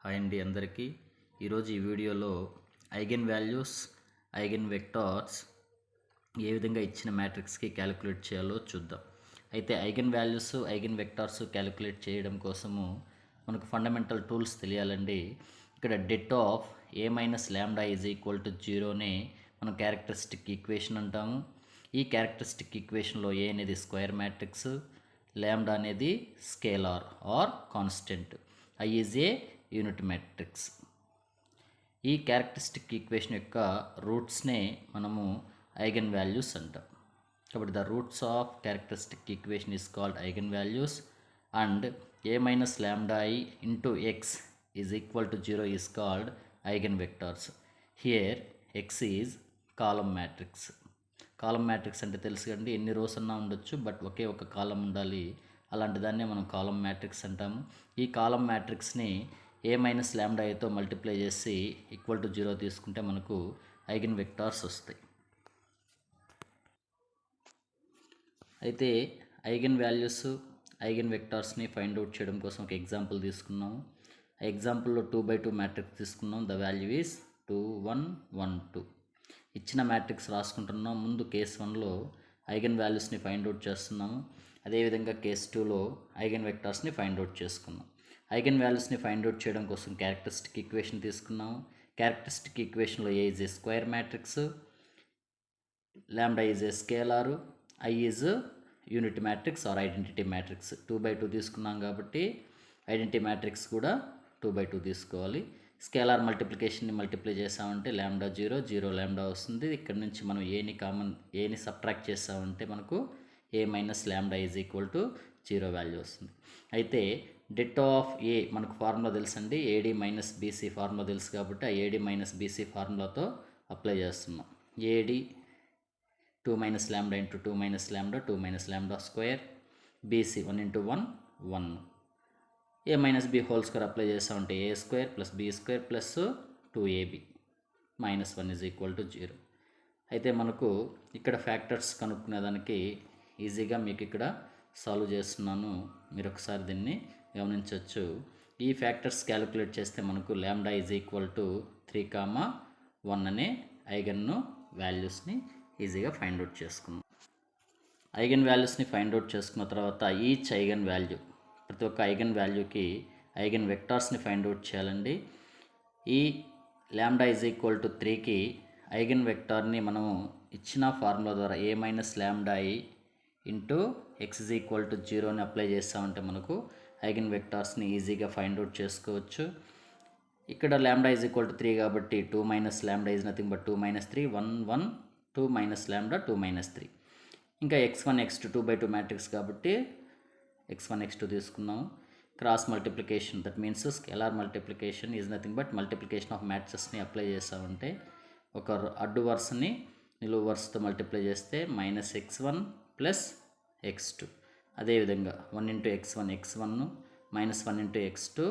Hi అండి అందరికీ. ఈరోజు ఈ వీడియోలో ఐగెన్ వాల్యూస్, ఐగెన్ వెక్టార్స్ ఏ విధంగా ఇచ్చిన మ్యాట్రిక్స్కి క్యాలిక్యులేట్ చేయాలో చూద్దాం. అయితే eigenvalues, eigenvectors calculate చేయడం కోసము మనకు ఫండమెంటల్ టూల్స్ తెలియాలండి. ఇక్కడ det of A minus lambda is equal to జీరోనే మనం క్యారెక్టరిస్టిక్ ఈక్వేషన్ అంటాము. ఈ క్యారెక్టరిస్టిక్ ఈక్వేషన్లో ఏ అనేది స్క్వేర్ మ్యాట్రిక్స్, ల్యాండా అనేది scalar or constant, I is a unit matrix. ఈ క్యారెక్టరిస్టిక్ ఈక్వేషన్ యొక్క రూట్స్నే మనము ఐగెన్ వాల్యూస్ అంటాం. కాబట్టి the roots of characteristic equation is called eigenvalues and A minus lambda I into X is equal to zero is called eigenvectors. Here X is column matrix. Column matrix అంటే తెలుసు కండి, ఎన్ని rose అన్నా ఉండొచ్చు, but ఒకే ఒక కాలం ఉండాలి. అలాంటి దాన్నే మనం కాలమ్ మ్యాట్రిక్స్ అంటాము. ఈ కాలమ్ మ్యాట్రిక్స్ని ఏ మైనస్ ల్యాండా ఐతో మల్టిప్లై చేసి ఈక్వల్ టు జీరో తీసుకుంటే మనకు ఐగెన్ వెక్టార్స్ వస్తాయి. అయితే ఐగెన్ వాల్యూస్, ఐగెన్ వెక్టార్స్ని ఫైండ్ అవుట్ చేయడం కోసం ఒక ఎగ్జాంపుల్ తీసుకున్నాము. ఆ ఎగ్జాంపుల్లో 2x2 మ్యాట్రిక్స్ తీసుకున్నాం. The value is 2 1 1 2. ఇచ్చిన మ్యాట్రిక్స్ రాసుకుంటున్నాం. ముందు కేస్ 1లో ఐగెన్ వాల్యూస్ని ఫైండ్ అవుట్ చేస్తున్నాము. అదేవిధంగా కేస్ 2లో ఐగెన్ వెక్టార్స్ని ఫైండ్ అవుట్ చేసుకున్నాం. ఐగెన్ వాల్యూస్ని ఫైండ్ అవుట్ చేయడం కోసం క్యారెక్టరిస్టిక్ ఈక్వేషన్ తీసుకున్నాము. క్యారెక్టరిస్టిక్ ఈక్వేషన్లో ఏ is a square matrix, lambda is a scalar, I is unit matrix or identity matrix. 2x2 తీసుకున్నాం కాబట్టి ఐడెంటిటీ మ్యాట్రిక్స్ కూడా 2x2 తీసుకోవాలి. స్కేలార్ మల్టిప్లికేషన్ని మల్టిప్లై చేసామంటే ల్యాండా 0 0 ల్యాండా వస్తుంది. ఇక్కడ నుంచి మనం ఏని సబ్ట్రాక్ట్ చేసామంటే మనకు A minus lambda is equal to 0 value వస్తుంది. అయితే det ఆఫ్ ఏ మనకు ఫార్ములా తెలుసండి, ఏడి మైనస్ బీసీ ఫార్ములా తెలుసు కాబట్టి ఆ ఏడి మైనస్ బీసీ ఫార్ములాతో అప్లై చేస్తున్నాం. AD 2 minus lambda into 2 minus lambda 2 minus lambda square, BC 1 into 1 1, A minus B whole square apply చేసామంటే A square plus B square plus 2ab minus 1 is equal to 0. అయితే మనకు ఇక్కడ factors కనుక్కునేదానికి ఈజీగా మీకు ఇక్కడ solve చేస్తున్నాను, మీరు ఒకసారి దీన్ని గమనించవచ్చు. ఈ ఫ్యాక్టర్స్ క్యాలిక్యులేట్ చేస్తే మనకు ల్యాండా ఈజ్ ఈక్వల్ టు 3,1 అనే ఐగన్ వాల్యూస్ని ఈజీగా ఫైండ్ అవుట్ చేసుకున్నాం. ఐగన్ వాల్యూస్ని ఫైండ్ అవుట్ చేసుకున్న తర్వాత ఈచ్ ఐగన్ వాల్యూ, ప్రతి ఒక్క ఐగన్ వాల్యూకి ఐగన్ వెక్టార్స్ని ఫైండ్ అవుట్ చేయాలండి. ఈ ల్యాండా ఈజ్ ఈక్వల్ టు 3కి ఐగన్ వెక్టార్ని మనము ఇచ్చిన ఫార్ములా ద్వారా A minus lambda I into X is equal to 0ని అప్లై చేస్తామంటే మనకు ఐగన్ వెక్టార్స్ని ఈజీగా ఫైండ్ అవుట్ చేసుకోవచ్చు. ఇక్కడ ల్యాండా ఈజ్ ఈక్వల్ టు 3 కాబట్టి 2 minus lambda is nothing but 2 minus 3 1 1 2 minus lambda 2 minus 3. ఇంకా x1 x2 2x2 మ్యాట్రిక్స్ కాబట్టి x1 x2 తీసుకున్నాము. Cross multiplication, that means scalar multiplication is nothing but multiplication of మ్యాట్రిక్స్ని apply చేసామంటే ఒక అడ్డు వరుసని నిలువు వరుసతో మల్టిప్లై చేస్తే మైనస్ x1 ప్లస్ x2. అదేవిధంగా 1 into x1 x1 minus 1 into x2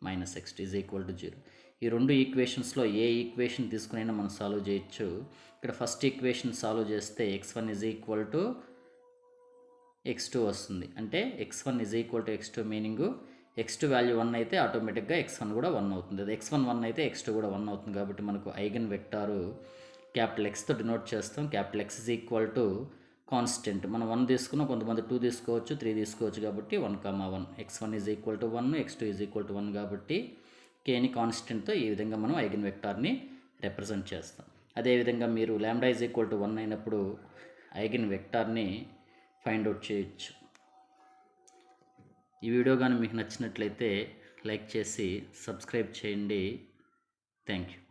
minus x2 is equal to 0. ఈ రెండు ఈక్వేషన్స్లో ఏ ఈక్వేషన్ తీసుకునైనా మనం సాల్వ్ చేయొచ్చు. ఇక్కడ ఫస్ట్ ఈక్వేషన్ సాల్వ్ చేస్తే x1 is equal to x2 వస్తుంది. అంటే x1 is equal to x2 meaning x2 value 1 అయితే ఆటోమేటిక్గా x1 కూడా 1 అవుతుంది. అది x1 1 అయితే x2 కూడా 1 అవుతుంది. కాబట్టి మనకు ఐగన్ వెక్టారు క్యాపిటల్ Xతో డినోట్ చేస్తాం. Capital X is equal to constant. మనం 1 తీసుకున్నాం, కొంతమంది 2 తీసుకోవచ్చు, 3 తీసుకోవచ్చు కాబట్టి 1,1. x1 is equal to 1, x2 is equal to 1 కాబట్టి కేని కాన్స్టెంట్తో ఈ విధంగా మనం ఐగన్ వెక్టార్ని రిప్రజెంట్ చేస్తాం. అదేవిధంగా మీరు ల్యాండా ఈజ్ ఈక్వల్ టు 1 అయినప్పుడు ఐగన్ వెక్టార్ని ఫైండ్ అవుట్ చేయొచ్చు. ఈ వీడియో కానీ మీకు నచ్చినట్లయితే లైక్ చేసి సబ్స్క్రైబ్ చేయండి. Thank you.